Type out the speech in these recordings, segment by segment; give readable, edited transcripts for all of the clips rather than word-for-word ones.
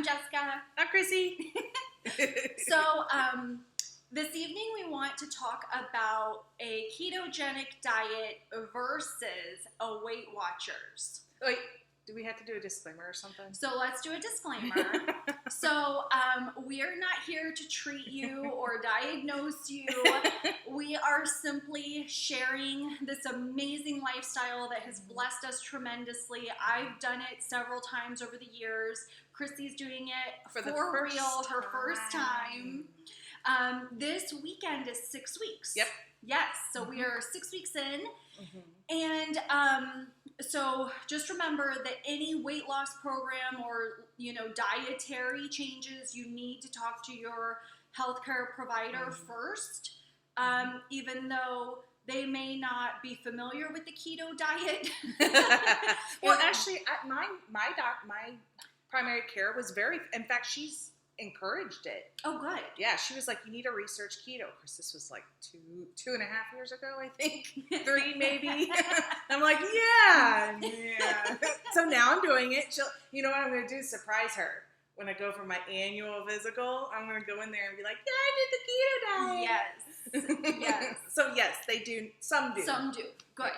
I'm Jessica. I'm Chrissy. So, this evening we want to talk about a ketogenic diet versus a Weight Watchers. Wait, do we have to do a disclaimer or something? So let's do a disclaimer. So, we're not here to treat you or diagnose you. We are simply sharing this amazing lifestyle that has blessed us tremendously. I've done it several times over the years. Chrissy's doing it for real, her first time. This weekend is 6 weeks. Yep. Yes, so we are 6 weeks in. And so just remember that any weight loss program or, dietary changes, you need to talk to your healthcare provider first, even though they may not be familiar with the keto diet. Well, actually, my primary care was in fact, she's encouraged it. Oh, good. Yeah, she was like, you need to research keto. Because this was like two and a half years ago, I think. 3 maybe. I'm like, yeah. So now I'm doing it. You know what I'm going to do? Surprise her. When I go for my annual physical, I'm going to go in there and be like, yeah, I did the keto diet. Yes. So yes, they do. Some do. Some do. Good.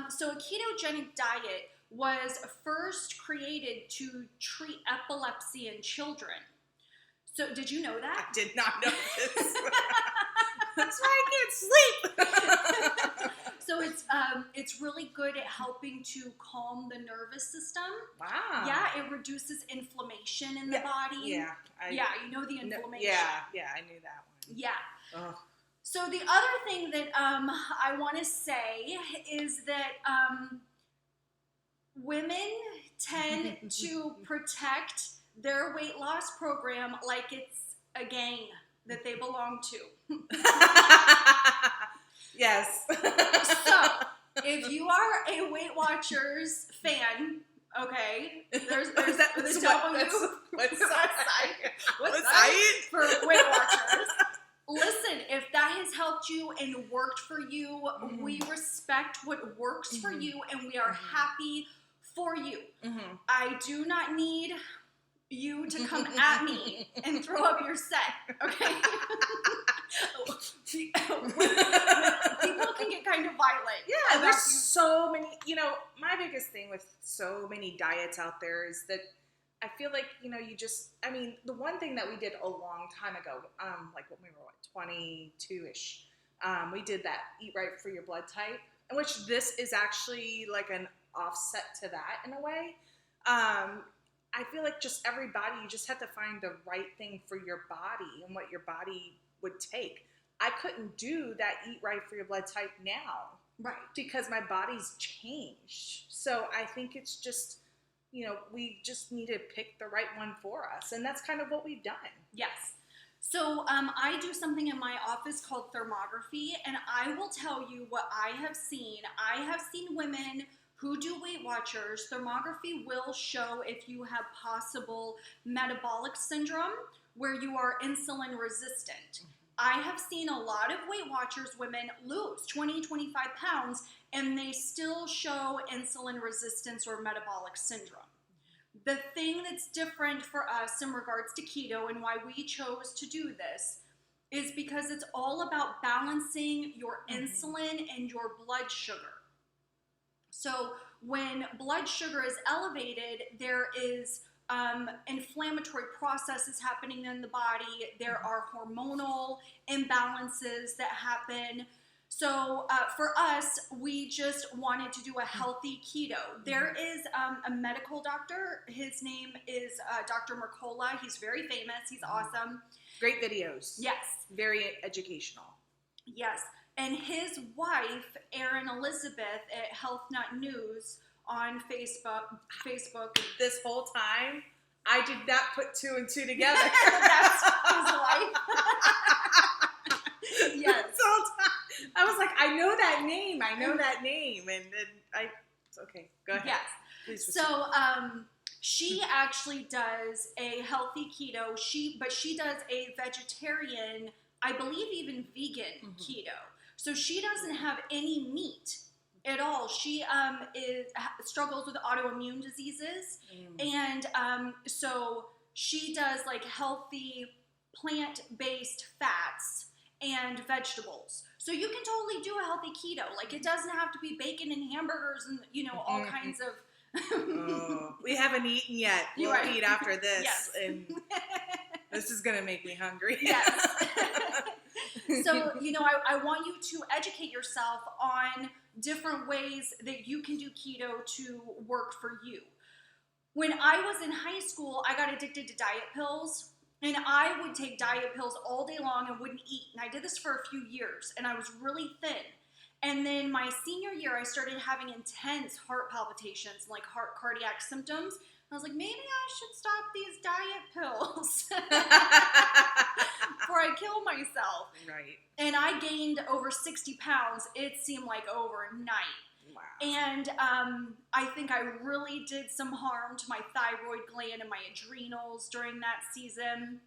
So a ketogenic diet was first created to treat epilepsy in children. So did you know that? I did not know this. That's why I can't sleep. So it's really good at helping to calm the nervous system. Wow. Yeah, it reduces inflammation in the body. Yeah. You know the inflammation. Yeah, I knew that one. Yeah. Ugh. So the other thing that I want to say is that women tend to protect their weight loss program like it's a gang that they belong to. Yes. So, if you are a Weight Watchers fan, okay, there's the what's site for Weight Watchers. Listen, if that has helped you and worked for you, we respect what works for you, and we are happy for you. I do not need you to come at me and throw up your set, okay? People can get kind of violent. Yeah, there's so many, my biggest thing with so many diets out there is that I feel like, the one thing that we did a long time ago, like when we were, 22-ish, we did that Eat Right for Your Blood Type, in which this is actually like an offset to that in a way. I feel like just everybody, you just have to find the right thing for your body and what your body would take. I couldn't do that Eat Right for Your Blood Type now. Right. Because my body's changed. So I think it's just, we just need to pick the right one for us. And that's kind of what we've done. Yes. So I do something in my office called thermography, and I will tell you what I have seen. I have seen women who do Weight Watchers. Thermography will show if you have possible metabolic syndrome where you are insulin resistant. I have seen a lot of Weight Watchers women lose 20, 25 pounds, and they still show insulin resistance or metabolic syndrome. The thing that's different for us in regards to keto and why we chose to do this is because it's all about balancing your insulin and your blood sugar. So when blood sugar is elevated, there is inflammatory processes happening in the body. There are hormonal imbalances that happen. So for us, we just wanted to do a healthy keto. There is a medical doctor. His name is Dr. Mercola. He's very famous. He's awesome. Great videos. Yes. Very educational. Yes. And his wife, Erin Elizabeth at Health Nut News on Facebook. This whole time, I did not put 2 and 2 together. That's his wife. Yes. This whole time, I was like, I know that name. And then it's okay. Go ahead. Yes. Please. So, she actually does a healthy keto. But she does a vegetarian, I believe even vegan keto. So she doesn't have any meat at all. She struggles with autoimmune diseases, and so she does like healthy plant-based fats and vegetables. So you can totally do a healthy keto. Like it doesn't have to be bacon and hamburgers and all kinds of. Oh, we haven't eaten yet. We'll eat after this, yes. And this is gonna make me hungry. Yes. So I want you to educate yourself on different ways that you can do keto to work for you. When I was in high school, I got addicted to diet pills. And I would take diet pills all day long and wouldn't eat. And I did this for a few years, and I was really thin. And then my senior year, I started having intense heart palpitations and like heart cardiac symptoms. And I was like, maybe I should stop these diet pills before I kill myself. Right. And I gained over 60 pounds. It seemed like overnight. Wow. And I think I really did some harm to my thyroid gland and my adrenals during that season.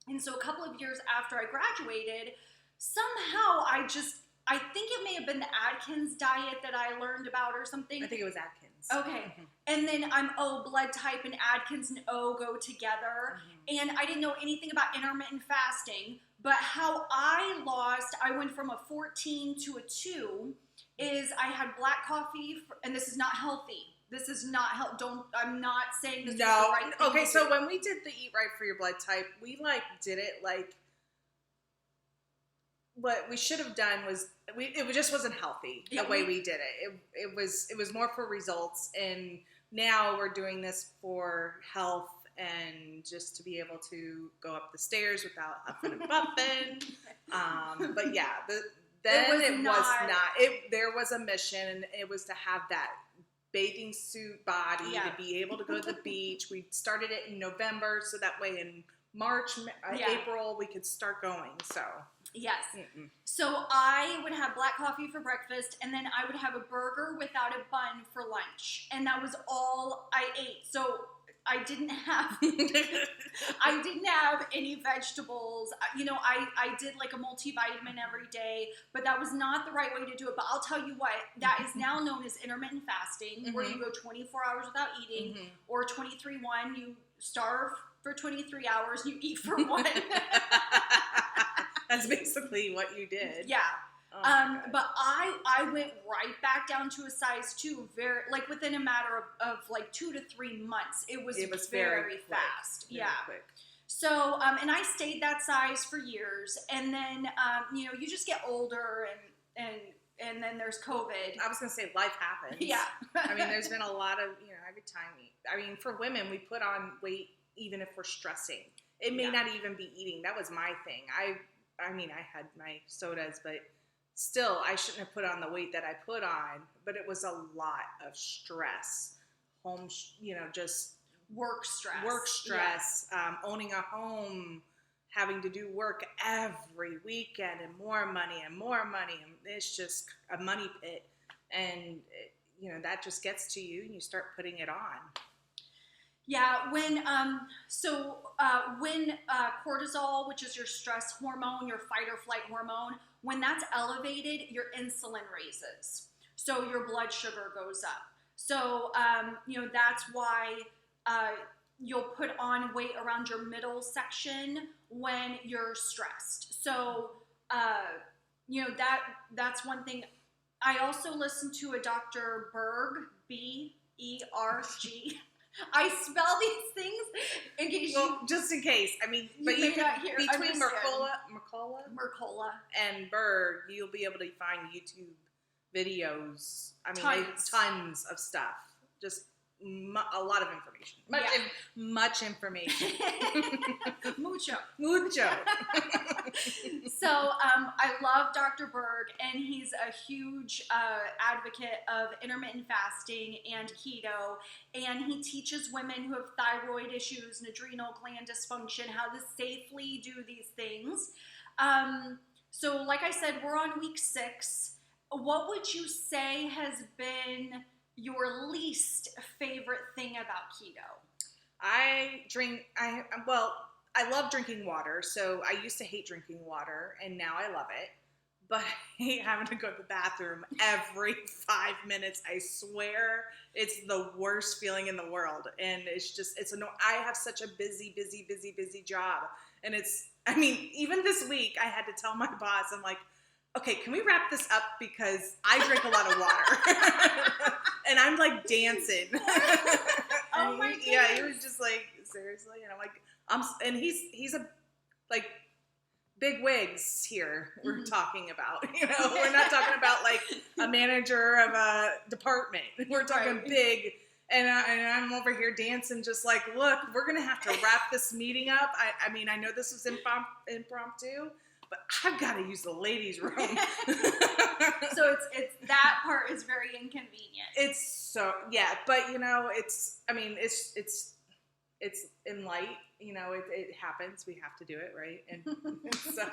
And so a couple of years after I graduated, somehow I think it may have been the Atkins diet that I learned about or something. I think it was Atkins. Okay. Mm-hmm. And then I'm blood type, and Atkins and O go together. Mm-hmm. And I didn't know anything about intermittent fasting, but how I went from a 14 to a 2 is I had black coffee, and this is not healthy. This is not I'm not saying this is the right thing. Okay, so when we did the Eat Right for Your Blood Type, we did it what we should have done was it just wasn't healthy the way we did it. It was more for results, and now we're doing this for health and just to be able to go up the stairs without huffing and puffing. But yeah, it was not. There was a mission, and it was to have that bathing suit body to be able to go to the beach. We started it in November, so that way in March, April, we could start going. So yes. So I would have black coffee for breakfast, and then I would have a burger without a bun for lunch, and that was all I ate. So I didn't have any vegetables. I did like a multivitamin every day, but that was not the right way to do it. But I'll tell you what, that is now known as intermittent fasting, where you go 24 hours without eating, or 23-1, you starve for 23 hours, you eat for 1. That's basically what you did. Yeah. But I went right back down to a size 2, very within a matter of 2 to 3 months. It was very fast. Very quick. So and I stayed that size for years, and then you just get older, and then there's COVID. I was gonna say life happens. Yeah. I mean, there's been a lot of every time for women, we put on weight even if we're stressing. It may not even be eating. That was my thing. I had my sodas, but still, I shouldn't have put on the weight that I put on, but it was a lot of stress. Home, just work stress, owning a home, having to do work every weekend, and more money, and it's just a money pit. And, that just gets to you, and you start putting it on. Yeah, when cortisol, which is your stress hormone, your fight or flight hormone, when that's elevated, your insulin raises. So your blood sugar goes up. So, that's why you'll put on weight around your middle section when you're stressed. So, that's one thing. I also listened to a Dr. Berg, B-E-R-G. I spell these things in case just in case. I mean, but you can between Mercola and Berg, you'll be able to find YouTube videos. I mean, tons of stuff. Just a lot of information. Much information. Mucho. So, I love Dr. Berg, and he's a huge advocate of intermittent fasting and keto, and he teaches women who have thyroid issues and adrenal gland dysfunction how to safely do these things. So like I said, we're on week 6. What would you say has been your least favorite thing about keto? I love drinking water. So I used to hate drinking water, and now I love it. but I hate having to go to the bathroom every 5 minutes. I swear it's the worst feeling in the world. And it's annoying. I have such a busy job. And even this week I had to tell my boss, I'm like, okay, can we wrap this up? Because I drink a lot of water. And I'm like dancing. Oh my goodness. Yeah, he was just like, seriously? And I'm like, and he's a, like, big wigs here we're talking about. We're not talking about like a manager of a department. We're talking big. And I'm over here dancing just like, look, we're going to have to wrap this meeting up. I know this was impromptu, but I've got to use the ladies' room. So it's that part is very inconvenient. It's so, yeah, but it's in light, it happens. We have to do it, right? And so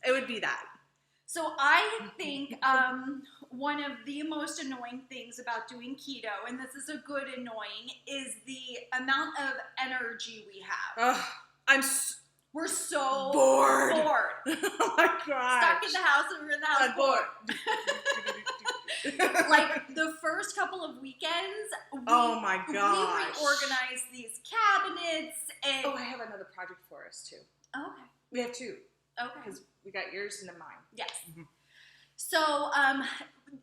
it would be that. So I think one of the most annoying things about doing keto, and this is a good annoying, is the amount of energy we have. We're so bored. Oh my God. Stuck in the house, and we're in the house bored. Like the first couple of weekends, oh my gosh, we reorganized these cabinets. And I have another project for us too. Oh, okay. We have two. Okay. Because we got yours and then mine. Yes. Mm-hmm. So,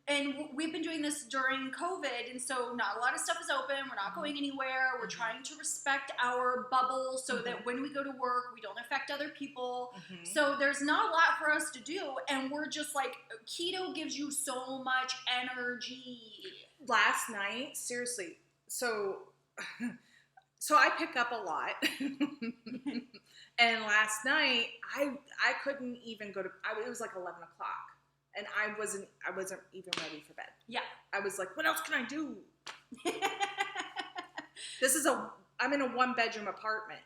and we've been doing this during COVID, and so not a lot of stuff is open. We're not going anywhere. We're trying to respect our bubble so that when we go to work, we don't affect other people. So there's not a lot for us to do, and we're just like, keto gives you so much energy. Last night, seriously, so I pick up a lot. And last night, I couldn't even go to, it was like 11 o'clock. And I wasn't even ready for bed. Yeah. I was like, what else can I do? I'm in a 1-bedroom apartment.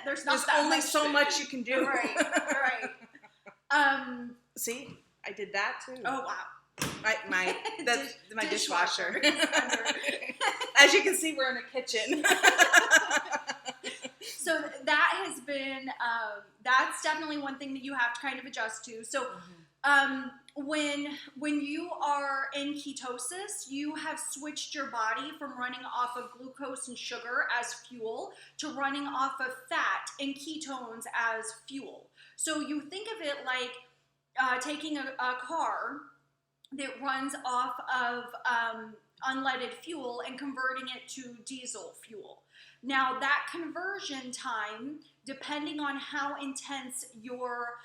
There's only so much you can do. Right. See, I did that too. Oh, wow. My dishwasher. As you can see, we're in a kitchen. So that has been, that's definitely one thing that you have to kind of adjust to. So when you are in ketosis, you have switched your body from running off of glucose and sugar as fuel to running off of fat and ketones as fuel. So you think of it like taking a car that runs off of unleaded fuel and converting it to diesel fuel. Now that conversion time, depending on how intense your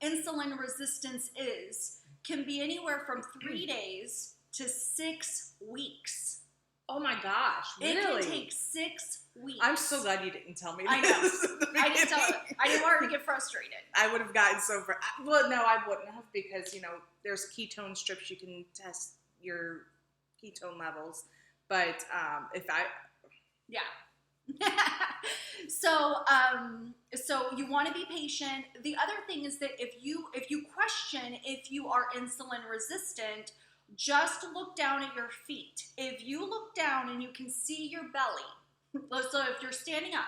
insulin resistance is, can be anywhere from 3 days to 6 weeks. Oh my gosh, really? It can take 6 weeks. I'm so glad you didn't tell me this. I know. I didn't tell her. I didn't want her to get frustrated. I would have gotten so well, no, I wouldn't have, because, there's ketone strips you can test your ketone levels. But Yeah. So you want to be patient. The other thing is that if you question if you are insulin resistant, just look down at your feet. If you look down and you can see your belly, so if you're standing up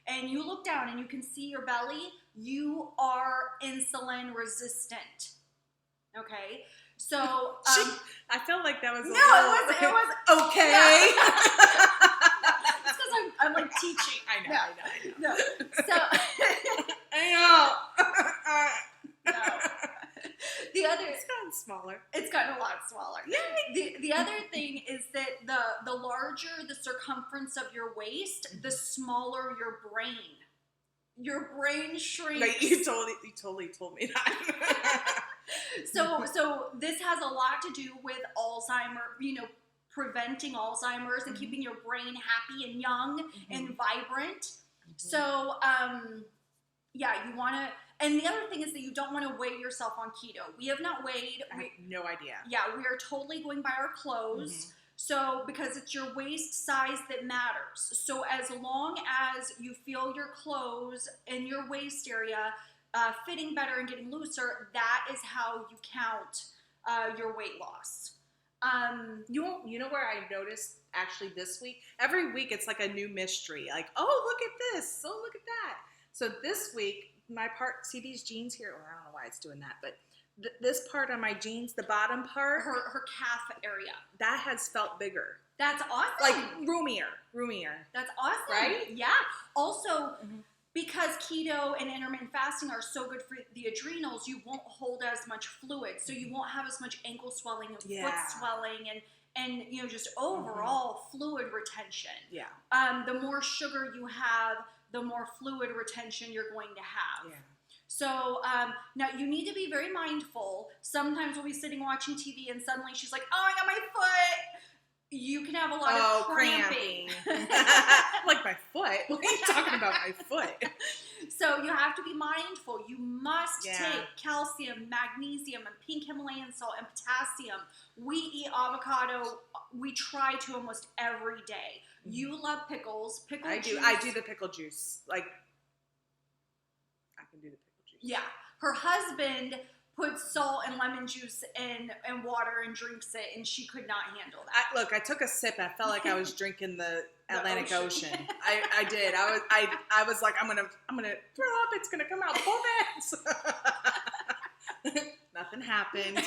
and you look down and you can see your belly, you are insulin resistant. Okay? So I felt like that was it was okay. Yeah. It's because I'm like teaching. I know. No. So I know. No. The other, it's gotten smaller. It's gotten a lot smaller. Yay. The other thing is that the larger the circumference of your waist, the smaller your brain. Your brain shrinks. Like you totally told me that. So this has a lot to do with Alzheimer's, preventing Alzheimer's and keeping your brain happy and young and vibrant. So, yeah, you want to, and the other thing is that you don't want to weigh yourself on keto. We have not weighed. I have no idea. Yeah, we are totally going by our clothes. So, because it's your waist size that matters. So, as long as you feel your clothes in your waist area fitting better and getting looser, that is how you count your weight loss. You know where I noticed actually this week? Every week it's like a new mystery. Like, oh, look at this. Oh, look at that. So this week, my part, see these jeans here? Well, I don't know why it's doing that, but this part on my jeans, the bottom part, her calf area, that has felt bigger. That's awesome. Like roomier. That's awesome. Right? Yeah. Also, because keto and intermittent fasting are so good for the adrenals, you won't hold as much fluid, so you won't have as much ankle swelling and foot swelling and you know, just overall fluid retention. Yeah. The more sugar you have, the more fluid retention you're going to have. Yeah. So now you need to be very mindful. Sometimes we'll be sitting watching TV and suddenly she's like, "Oh, I got my foot." You can have a lot of cramping. Like my foot? What are you talking about, my foot? So you have to be mindful. You must take calcium, magnesium, and pink Himalayan salt and potassium. We eat avocado. We try to almost every day. You love pickles. I do the pickle juice. Like, I can do the pickle juice. Yeah. Her husband puts salt and lemon juice in and water and drinks it, and she could not handle that. I took a sip. I felt like I was drinking the Atlantic Ocean. I did. I was like, I'm gonna throw up. It's gonna come out both ends. Nothing happened.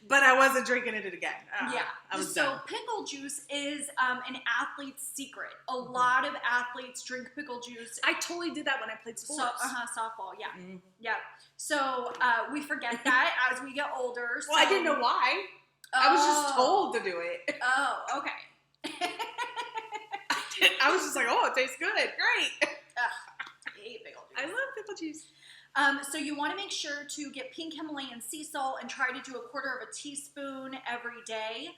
But I wasn't drinking it again. I was done. Pickle juice is an athlete's secret. A lot of athletes drink pickle juice. I totally did that when I played sports. Softball, yeah. Yeah. So we forget that as we get older. Well, I didn't know why. I was just told to do it. Oh, okay. I was just like, oh, it tastes good. Great. I hate pickle juice. I love pickle juice. So you want to make sure to get pink Himalayan sea salt and try to do 1/4 teaspoon every day.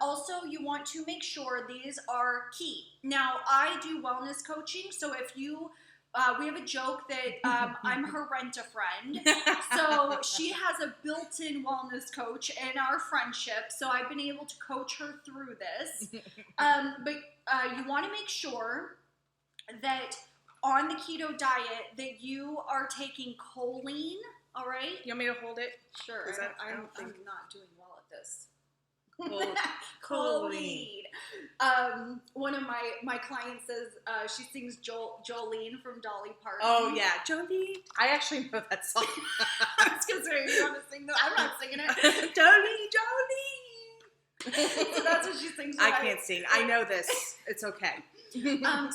Also, you want to make sure these are key. Now, I do wellness coaching, so if you, we have a joke that I'm her rent-a-friend, so she has a built-in wellness coach in our friendship, so I've been able to coach her through this. But you want to make sure that on the keto diet that you are taking choline, all right? You want me to hold it? Sure. I'm not doing well at this. Choline. One of my clients says she sings Jolene from Dolly Parton. Oh, yeah. Jolene. I actually know that song. I was going to say, you want to sing that? I'm not singing it. Jolene. So that's what she sings. I can't sing. I know this. It's okay.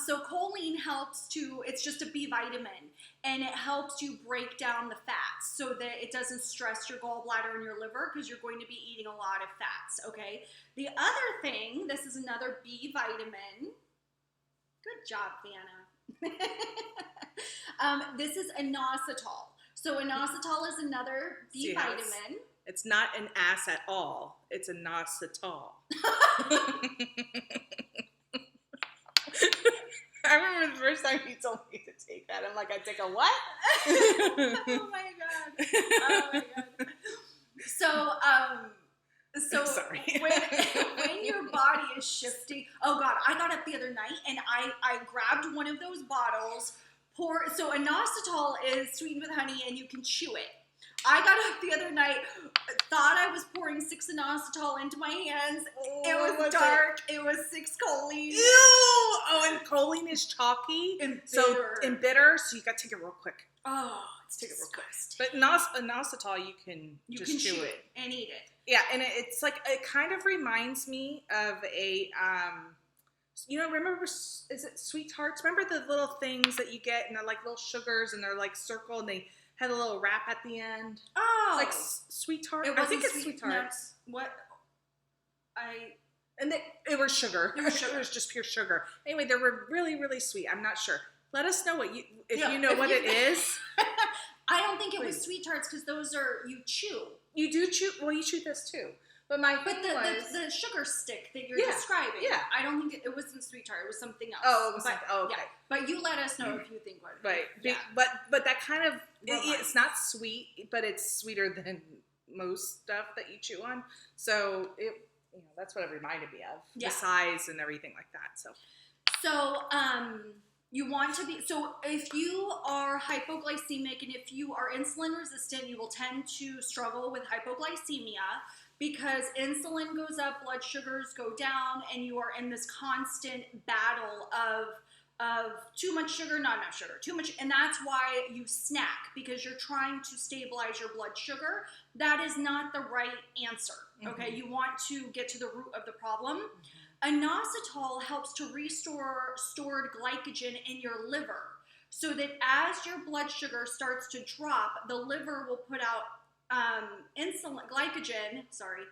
So choline helps it's just a B vitamin, and it helps you break down the fats so that it doesn't stress your gallbladder and your liver because you're going to be eating a lot of fats, okay? The other thing, this is another B vitamin. Good job, Vanna. This is inositol. So inositol is another B vitamin. It's not an ass at all. It's inositol. I remember the first time you told me to take that. I'm like, I take a what? Oh my god. So sorry. when your body is shifting, oh god, I got up the other night and I grabbed one of those bottles, so inositol is sweetened with honey and you can chew it. I got up the other night, thought I was pouring 6 inositol into my hands. It was dark. It was 6 choline. Ew! Oh, and choline is chalky. And bitter, so you got to take it real quick. Oh, let's take it real quick. But inositol, you can just chew it. And eat it. Yeah, and it's like, it kind of reminds me of a, remember, is it Sweet Tarts? Remember the little things that you get, and they're like little sugars, and they're like circle, and they had a little wrap at the end. Oh, like Sweet Tart. I think it's Sweet Tarts. What? It was sugar. It was just pure sugar. Anyway, they were really, really sweet. I'm not sure. Let us know if you know what it is. I don't think it was Sweet Tarts because those are you chew. You do chew. Well, you chew this too. But the sugar stick that you're describing, I don't think it wasn't Sweet Tart. It was something else. Oh, it was okay. Yeah. But you let us know if you think what. Right. Yeah. But that kind of it's not sweet, but it's sweeter than most stuff that you chew on. So that's what it reminded me of. Yeah. The size and everything like that. So you want to be, so if you are hypoglycemic and if you are insulin resistant, you will tend to struggle with hypoglycemia because insulin goes up, blood sugars go down, and you are in this constant battle of too much sugar, not enough sugar, too much, and that's why you snack, because you're trying to stabilize your blood sugar. That is not the right answer, okay? You want to get to the root of the problem. Inositol helps to restore stored glycogen in your liver, so that as your blood sugar starts to drop, the liver will put out glycogen, sorry,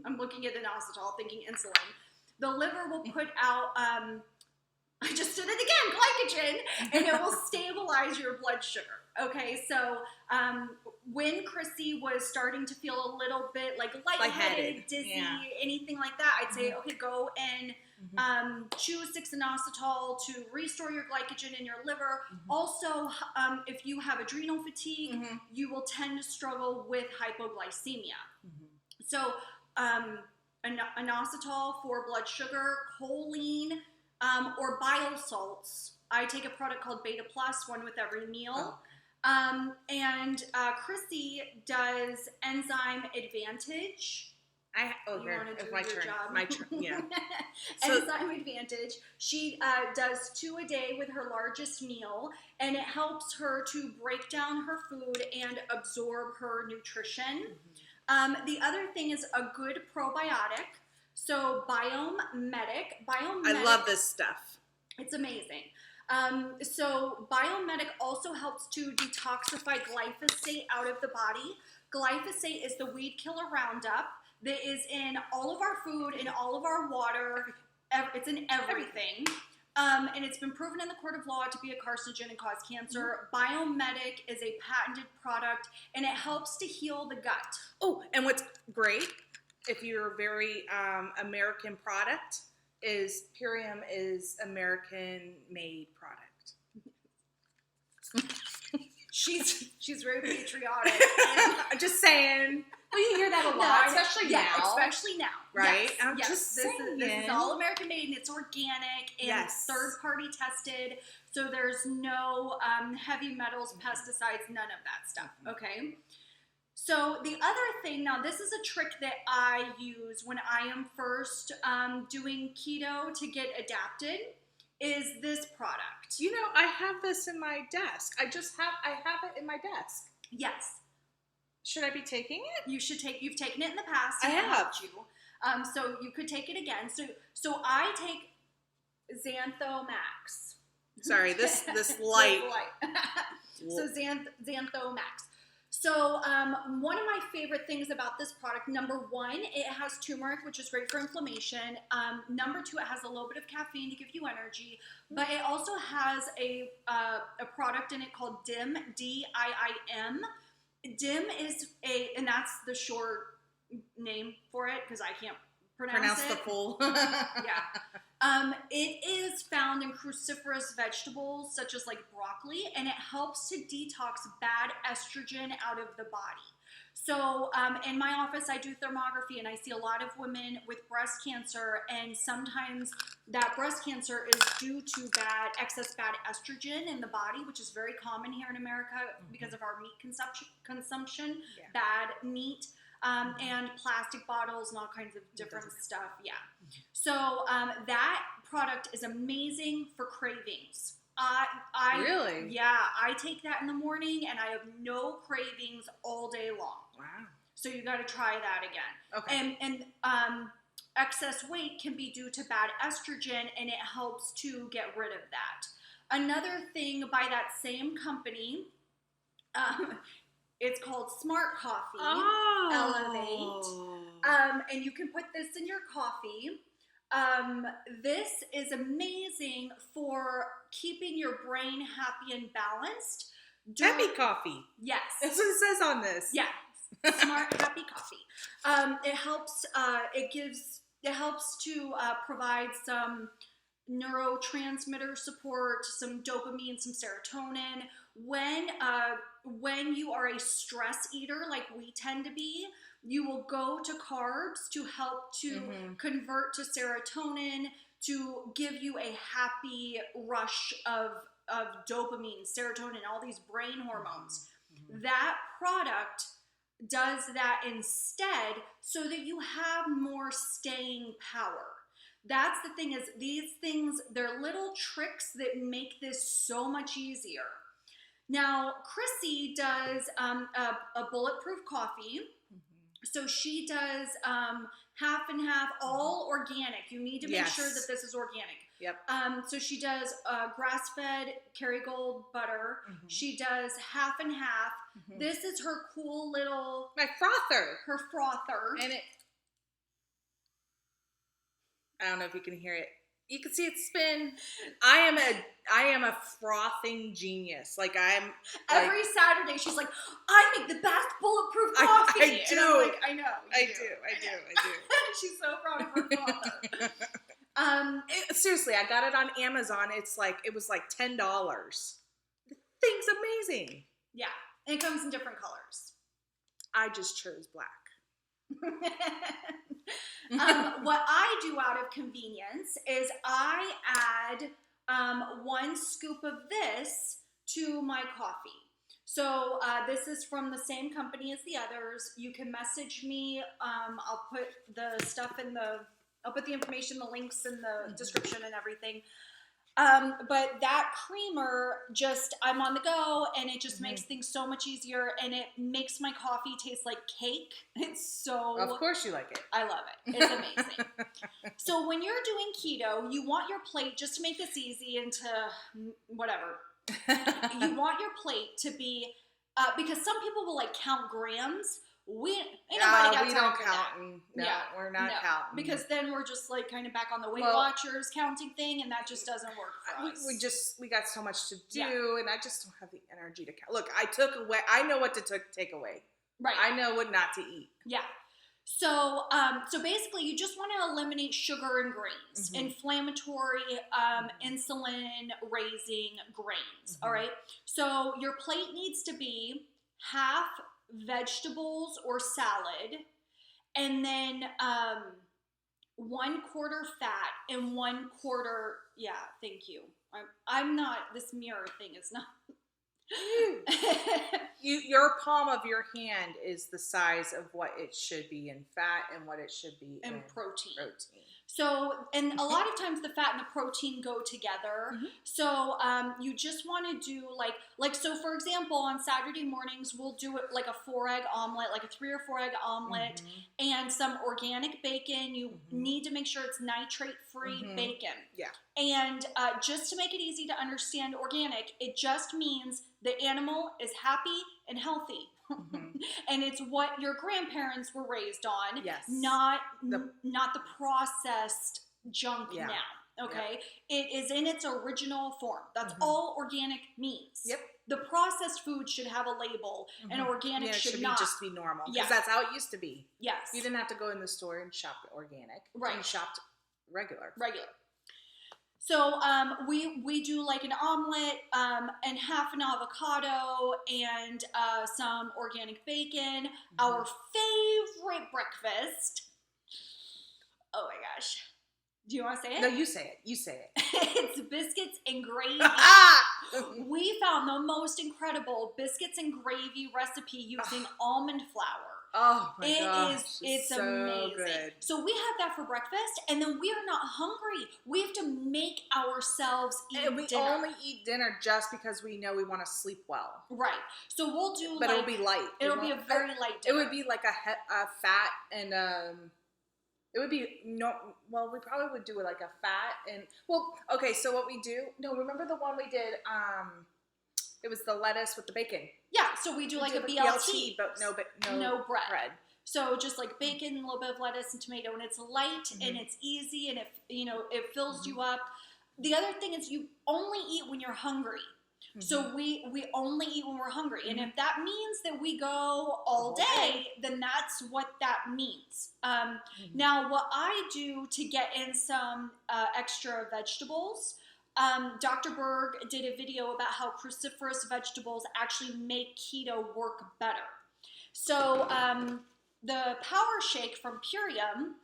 I'm looking at inositol thinking insulin. The liver will put out, I just did it again, glycogen, and it will stabilize your blood sugar. Okay, so when Chrissy was starting to feel a little bit like lightheaded, dizzy, anything like that, I'd say, okay, go and choose 6-inositol to restore your glycogen in your liver. Also, if you have adrenal fatigue, you will tend to struggle with hypoglycemia. So, inositol for blood sugar, choline, or bile salts. I take a product called Beta Plus, one with every meal. And Chrissy does Enzyme Advantage. Enzyme Advantage. She does 2 a day with her largest meal, and it helps her to break down her food and absorb her nutrition. The other thing is a good probiotic. So Biomedic. I love this stuff. It's amazing. So Biomedic also helps to detoxify glyphosate out of the body. Glyphosate is the weed killer Roundup that is in all of our food, in all of our water. It's in everything. And it's been proven in the court of law to be a carcinogen and cause cancer. Biomedic is a patented product, and it helps to heal the gut. Oh, and what's great, if you're very American product, is Purium is American-made product. She's very patriotic. I'm just saying. Well, you hear that a lot, especially now. Especially now. Right? Yes, I'm just saying. This is all American made, and it's organic, and third-party tested, so there's no heavy metals, pesticides, none of that stuff, okay? So the other thing, now this is a trick that I use when I am first doing keto to get adapted, is this product. You know, I have this in my desk. I have it in my desk. Yes. Should I be taking it? You've taken it in the past. I have. So you could take it again. So I take Xantho Max. Sorry, this light. So Xantho Max. So one of my favorite things about this product, number one, it has turmeric, which is great for inflammation. Number two, it has a little bit of caffeine to give you energy, but it also has a product in it called DIM, D-I-I-M. DIM is and that's the short name for it because I can't pronounce it. The full. Yeah. It is found in cruciferous vegetables such as like broccoli, and it helps to detox bad estrogen out of the body. So in my office, I do thermography, and I see a lot of women with breast cancer, and sometimes that breast cancer is due to excess bad estrogen in the body, which is very common here in America because of our meat consumption, bad meat. And plastic bottles and all kinds of different stuff. Yeah. So that product is amazing for cravings. Really? Yeah. I take that in the morning, and I have no cravings all day long. Wow. So you got to try that again. Okay. And excess weight can be due to bad estrogen, and it helps to get rid of that. Another thing by that same company, it's called Smart Coffee Elevate. And you can put this in your coffee. This is amazing for keeping your brain happy and balanced. Happy coffee. Yes. That's what it says on this. Yeah. Smart Happy Coffee. It helps. It helps to provide some neurotransmitter support, some dopamine, some serotonin. When you are a stress eater like we tend to be, you will go to carbs to help to convert to serotonin, to give you a happy rush of dopamine, serotonin, all these brain hormones. That product does that instead, so that you have more staying power. That's the thing, is these things, they're little tricks that make this so much easier. Now, Chrissy does a bulletproof coffee. So she does half and half, all organic. You need to make sure that this is organic. Yep. So she does grass-fed Kerrygold butter. She does half and half. This is her cool little... My frother. Her frother. And I don't know if you can hear it. You can see it spin. I am a frothing genius. Like every Saturday she's like, I make the best bulletproof coffee. I do. And I'm like, I know. I do. She's so proud of her frother. Seriously, I got it on Amazon. It was like $10. The thing's amazing. Yeah. And it comes in different colors. I just chose black. What I do out of convenience is I add 1 scoop of this to my coffee. So this is from the same company as the others. You can message me. I'll put the stuff I'll put the information, the links in the description and everything. But that creamer, I'm on the go, and it just makes things so much easier, and it makes my coffee taste like cake. It's so... Of course you like it. I love it. It's amazing. So when you're doing keto, you want your plate, just to make this easy into whatever, you want your plate to be, because some people will count grams. We don't count. No, we're not counting. Because then we're just kind of back on the Weight Watchers counting thing, and that just doesn't work for us. We got so much to do, and I just don't have the energy to count. Look, I know what to take away. Right. I know what not to eat. Yeah. So basically, you just want to eliminate sugar and grains, inflammatory, insulin-raising grains. All right. So your plate needs to be half vegetables or salad, and then 1/4 fat and 1/4. Yeah, thank you. I'm not. This mirror thing is not. Your palm of your hand is the size of what it should be in fat and what it should be in protein. So, and a lot of times the fat and the protein go together. So, you just want to do so for example, on Saturday mornings, we'll do it like a 4-egg omelet, like a 3 or 4 egg omelet, and some organic bacon. You need to make sure it's nitrate-free bacon. Yeah. And just to make it easy to understand organic, it just means the animal is happy and healthy. And it's what your grandparents were raised on, not the processed junk now. Okay, it is in its original form. That's all organic means. Yep. The processed food should have a label, and organic should not. Just be normal, because that's how it used to be. Yes. You didn't have to go in the store and shop organic. Right. You shopped regular. So we do like an omelet and half an avocado and some organic bacon. Our favorite breakfast. Oh my gosh. Do you want to say it? No, you say it. It's biscuits and gravy. We found the most incredible biscuits and gravy recipe using almond flour. Oh my gosh. It's so amazing. Good. So we have that for breakfast, and then we are not hungry. We have to make ourselves eat dinner. And we only eat dinner just because we know we want to sleep well. Right. So we'll do But it'll be light. It'll be a very light dinner. It would be like a fat and it would be we probably would do it like a fat and okay, so what we do, remember the one we did, it was the lettuce with the bacon. Yeah, so we do like a BLT, but no bread. So just like bacon, a little bit of lettuce and tomato, and it's light and it's easy, and it fills you up. The other thing is you only eat when you're hungry. So we only eat when we're hungry. And if that means that we go all day, then that's what that means. Now, what I do to get in some extra vegetables, Dr. Berg did a video about how cruciferous vegetables actually make keto work better. So the Power Shake from Purium,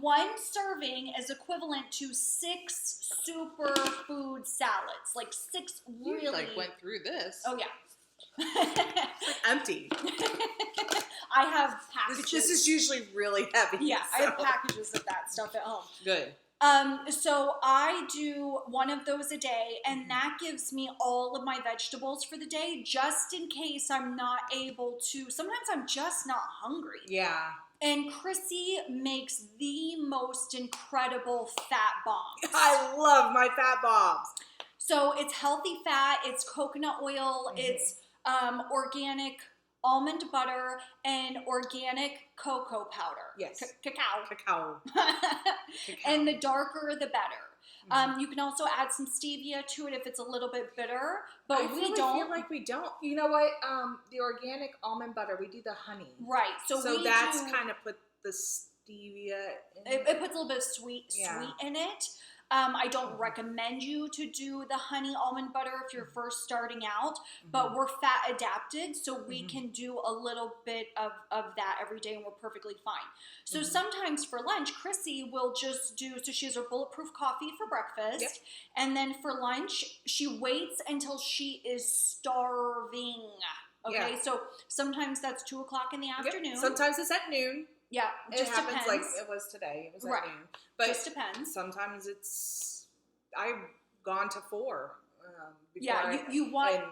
1 serving is equivalent to 6 superfood salads. Like 6 really... You went through this. Oh, yeah. It's like empty. I have packages. This is usually really heavy. Yeah, so. I have packages of that stuff at home. Good. So I do one of those a day, and that gives me all of my vegetables for the day, just in case I'm not able to. Sometimes I'm just not hungry. Yeah. And Chrissy makes the most incredible fat bombs. I love my fat bombs. So it's healthy fat, it's coconut oil, it's organic almond butter, and organic cocoa powder. Yes. Cacao. Cacao. And the darker, the better. You can also add some stevia to it if it's a little bit bitter, but I feel like we don't. You know what? The organic almond butter, we do the honey. Right. So that's kind of put the stevia in it puts a little bit of sweet in it. I don't recommend you to do the honey almond butter if you're first starting out, but we're fat adapted, so we can do a little bit of that every day, and we're perfectly fine. So sometimes for lunch, Chrissy will just do, so she has her bulletproof coffee for breakfast, and then for lunch, she waits until she is starving. Okay, so sometimes that's 2 o'clock in the afternoon. Sometimes it's at noon. Yeah, it just happens depends. like it was today. It was at noon. But just depends. Sometimes I've gone to 4. You want.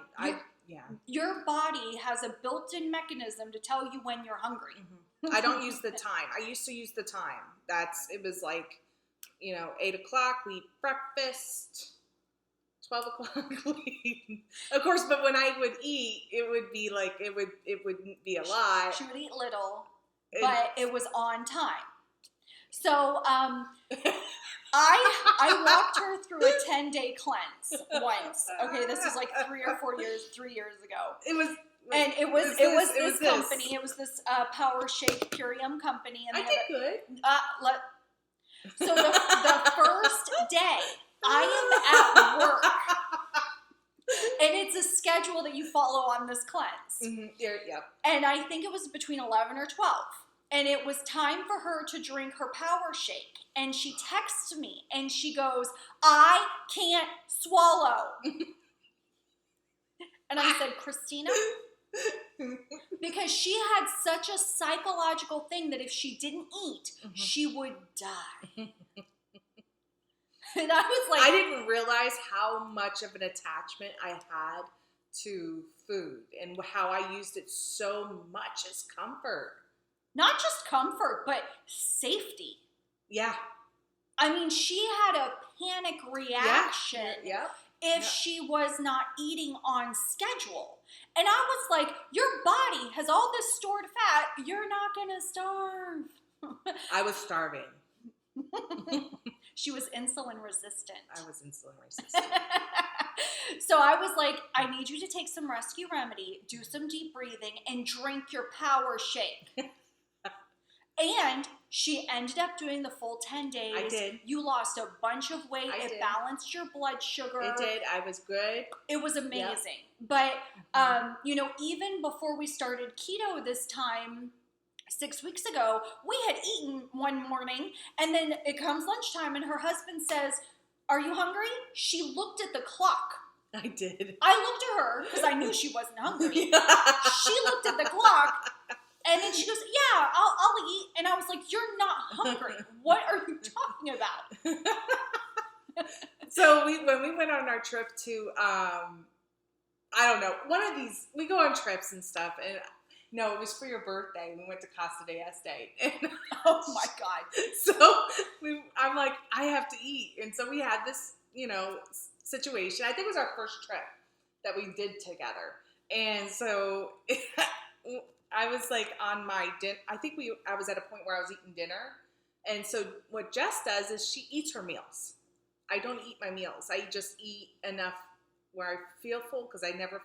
Yeah. Your body has a built-in mechanism to tell you when you're hungry. I don't use the time. I used to use the time. It was like, 8 o'clock, we eat breakfast. 12 o'clock, we eat. Of course, but when I would eat, it would be like, it wouldn't be a lot. She would eat little, but it was on time. So, I walked her through a 10-day cleanse once. Okay, this was like 3 years ago. It was this company. It was this Power Shake Purium company. And I did good. So the first day, I am at work. And it's a schedule that you follow on this cleanse. Yep. And I think it was between 11 or 12. And it was time for her to drink her Power Shake. And she texts me and she goes, "I can't swallow." And I said, "Christina?" Because she had such a psychological thing that if she didn't eat, she would die. And I was like, I didn't realize how much of an attachment I had to food and how I used it so much as comfort. Not just comfort, but safety. Yeah. I mean, she had a panic reaction if she was not eating on schedule. And I was like, your body has all this stored fat. You're not going to starve. I was starving. She was insulin resistant. I was insulin resistant. So I was like, I need you to take some rescue remedy, do some deep breathing, and drink your Power Shake. And she ended up doing the full 10 days. I did. You lost a bunch of weight. It balanced your blood sugar. It did. I was good. It was amazing. Yep. But, even before we started keto this time, 6 weeks ago, we had eaten one morning, and then it comes lunchtime, and her husband says, "Are you hungry?" She looked at the clock. I did. I looked at her because I knew she wasn't hungry. She looked at the clock, and then she goes, "Yeah, I'll eat." And I was like, "You're not hungry. What are you talking about?" So when we went on our trip to, I don't know, one of these, we go on trips and stuff, and no, it was for your birthday. We went to Casa de Este. And oh my God. So I'm like, I have to eat. And so we had this, situation. I think it was our first trip that we did together. And so I was like on my dinner. I was at a point where I was eating dinner. And so what Jess does is she eats her meals. I don't eat my meals. I just eat enough where I feel full because I never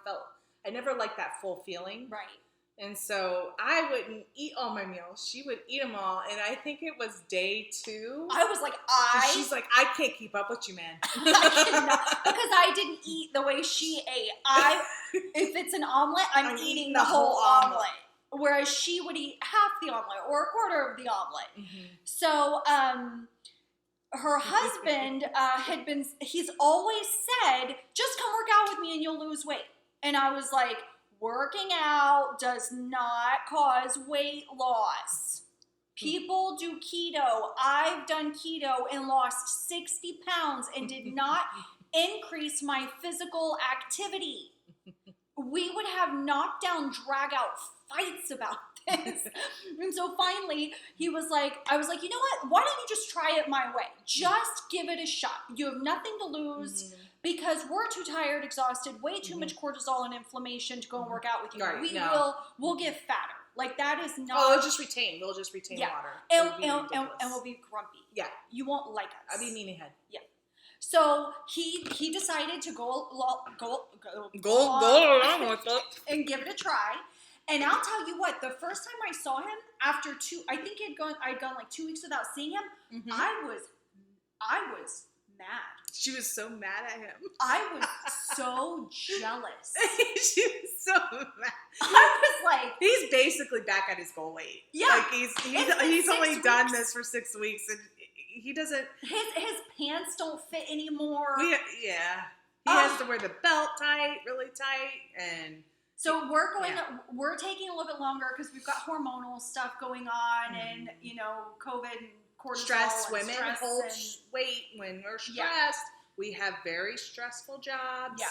liked that full feeling. Right. And so I wouldn't eat all my meals. She would eat them all. And I think it was day 2. I was like, she's like, I can't keep up with you, man. I cannot, because I didn't eat the way she ate. If it's an omelet, I'm eating the whole omelet. Whereas she would eat half the omelet or a quarter of the omelet. Mm-hmm. So, her husband he's always said, "Just come work out with me and you'll lose weight." And I was like, working out does not cause weight loss. People do keto. I've done keto and lost 60 pounds and did not increase my physical activity. We would have knockdown, drag out fights about this. And so finally, I was like, you know what? Why don't you just try it my way? Just give it a shot. You have nothing to lose because we're too tired, exhausted, way too much cortisol and inflammation to go and work out with you. Right, We'll get fatter. Like that is not. Oh, we'll just retain water. And we'll be grumpy. Yeah. You won't like us. I'll be mean ahead. Yeah. So he decided to go along with it. and give it a try. And I'll tell you what, the first time I saw him, after I'd gone like 2 weeks without seeing him, I was mad. She was so mad at him. I was so jealous. She was so mad. I was like, he's basically back at his goal weight. Yeah. Like he's only done this for 6 weeks and he doesn't. His pants don't fit anymore. He has to wear the belt really tight, and so we're taking a little bit longer because we've got hormonal stuff going on, and COVID and cortisol. Stress. And Women stress hold weight when we're stressed. Yeah. We have very stressful jobs. Yeah.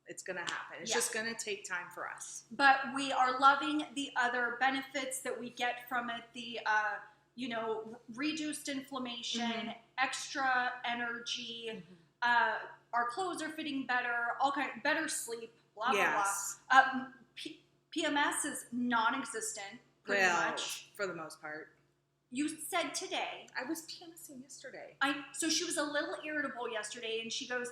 It's gonna happen. It's just gonna take time for us. But we are loving the other benefits that we get from it. The reduced inflammation, extra energy, our clothes are fitting better, better sleep, blah, blah, blah. PMS is non-existent, pretty much. For the most part. You said today. I was PMSing yesterday. So she was a little irritable yesterday, and she goes,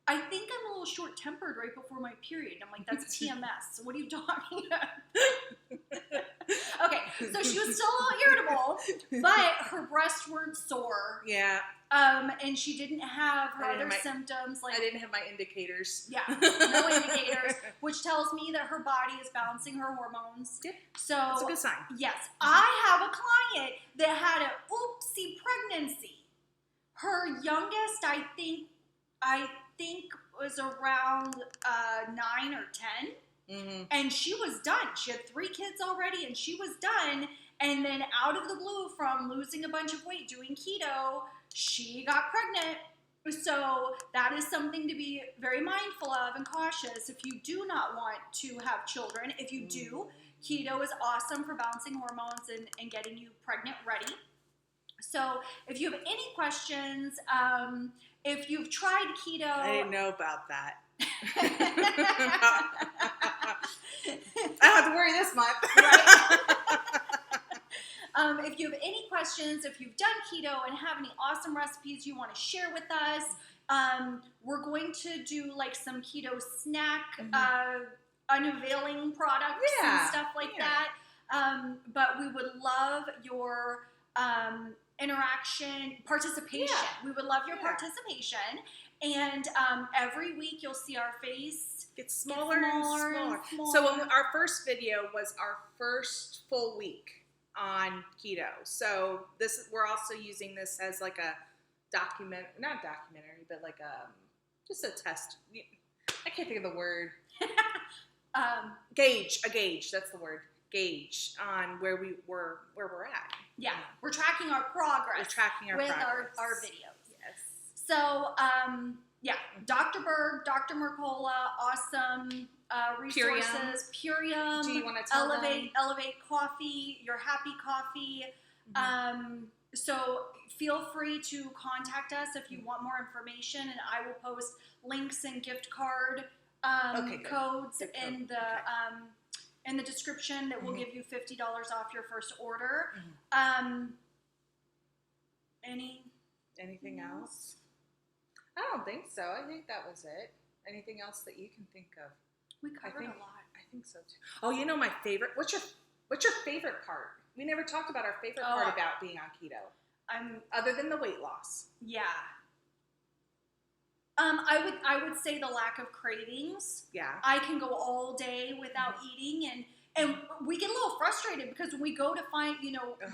I think I'm a little short-tempered right before my period. I'm like, that's PMS. What are you talking about? Okay, so she was still a little irritable, but her breasts weren't sore. Yeah. And she didn't have her other symptoms. Like I didn't have my indicators. Yeah, no indicators, which tells me that her body is balancing her hormones. Yep. So it's a good sign. Yes. I have a client that had an oopsie pregnancy. Her youngest, I think was around 9 or 10. And she was done. She had 3 kids already, and she was done. And then out of the blue, from losing a bunch of weight doing keto, she got pregnant. So that is something to be very mindful of and cautious if you do not want to have children. If you do, keto is awesome for balancing hormones and getting you pregnant ready. So if you have any questions, if you've tried keto... I didn't know about that. I don't have to worry this month. Right? If you have any questions, if you've done keto and have any awesome recipes you want to share with us, we're going to do like some keto snack unveiling products and stuff like that. But we would love your participation. We would love your participation. And every week you'll see our face get smaller and smaller. So our first video was our first full week on keto. So we're also using this as like a not documentary, but like just a test. I can't think of the word. Gauge. That's the word. Gauge on where we're at. Yeah, we're tracking our progress. With our videos. Yes. So, Dr. Berg, Dr. Mercola, awesome resources. Purium. Do you want to tell them? Elevate Coffee, your happy coffee. So feel free to contact us if you want more information, and I will post links and gift card codes in the description that will give you $50 off your first order. Anything else? I don't think so. I think that was it. Anything else that you can think of? We covered a lot. I think so too. Oh, my favorite. What's your favorite part? We never talked about our favorite part about being on keto. Other than the weight loss. Yeah. I would say the lack of cravings. Yeah. I can go all day without eating, and we get a little frustrated because when we go to find,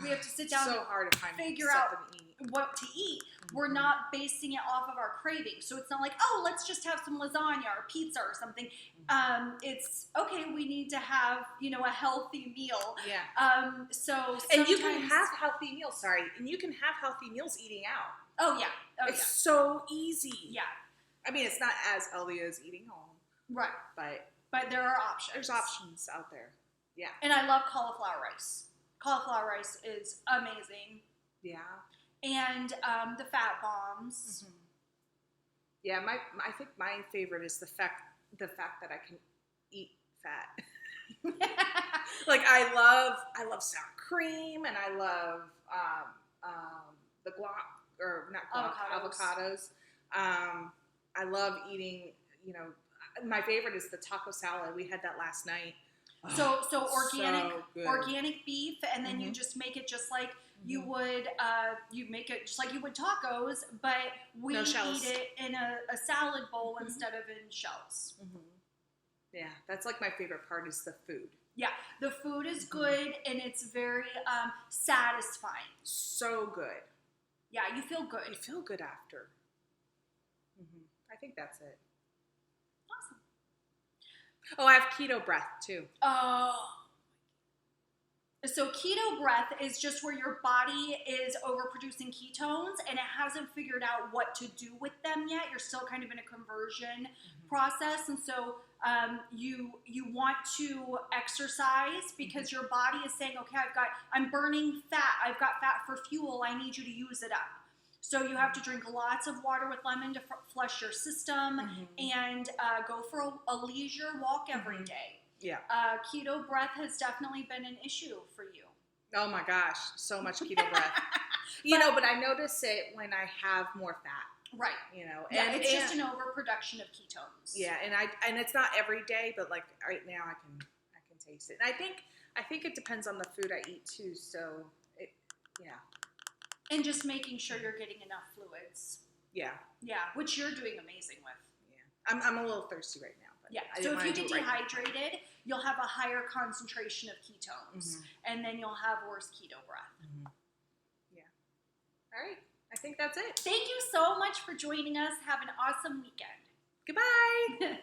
we have to sit down so hard to find figure out something to eat. what to eat, we're not basing it off of our cravings. So it's not like, oh, let's just have some lasagna or pizza or something. It's okay. We need to have, a healthy meal. Yeah. So And you can have healthy meals. Sorry, and you can have healthy meals eating out. Oh yeah. It's so easy. Yeah. I mean, it's not as healthy as eating home. Right. But there are options. There's options out there. Yeah. And I love cauliflower rice. Cauliflower rice is amazing. Yeah. And the fat bombs. Mm-hmm. Yeah, I think my favorite is the fact that I can eat fat. Like I love sour cream, and I love the guac, or not guac, avocados. I love eating. My favorite is the taco salad. We had that last night. So organic beef, and then Mm-hmm. you just make it just like you would, you make it just like you would tacos, but we No shells. eat it in a salad bowl instead of in shells. Mm-hmm. Yeah, that's like my favorite part is the food. Yeah, the food is good, and it's very satisfying. So good. Yeah, you feel good. You feel good after. Mm-hmm. I think that's it. Awesome. Oh, I have keto breath too. Oh. So keto breath is just where your body is overproducing ketones and it hasn't figured out what to do with them yet. You're still kind of in a conversion process, and so you want to exercise because your body is saying, okay, I'm burning fat. I've got fat for fuel. I need you to use it up. So you have to drink lots of water with lemon to flush your system, and go for a leisure walk every day. Yeah. Keto breath has definitely been an issue for you. Oh my gosh, so much keto breath. But I notice it when I have more fat. Right. And it's just an overproduction of ketones. Yeah, and it's not every day, but like right now I can taste it. And I think it depends on the food I eat too. So And just making sure you're getting enough fluids. Yeah. Yeah, which you're doing amazing with. Yeah. I'm a little thirsty right now. But yeah. So if you get dehydrated, you'll have a higher concentration of ketones, and then you'll have worse keto breath. Mm-hmm. Yeah. All right. I think that's it. Thank you so much for joining us. Have an awesome weekend. Goodbye.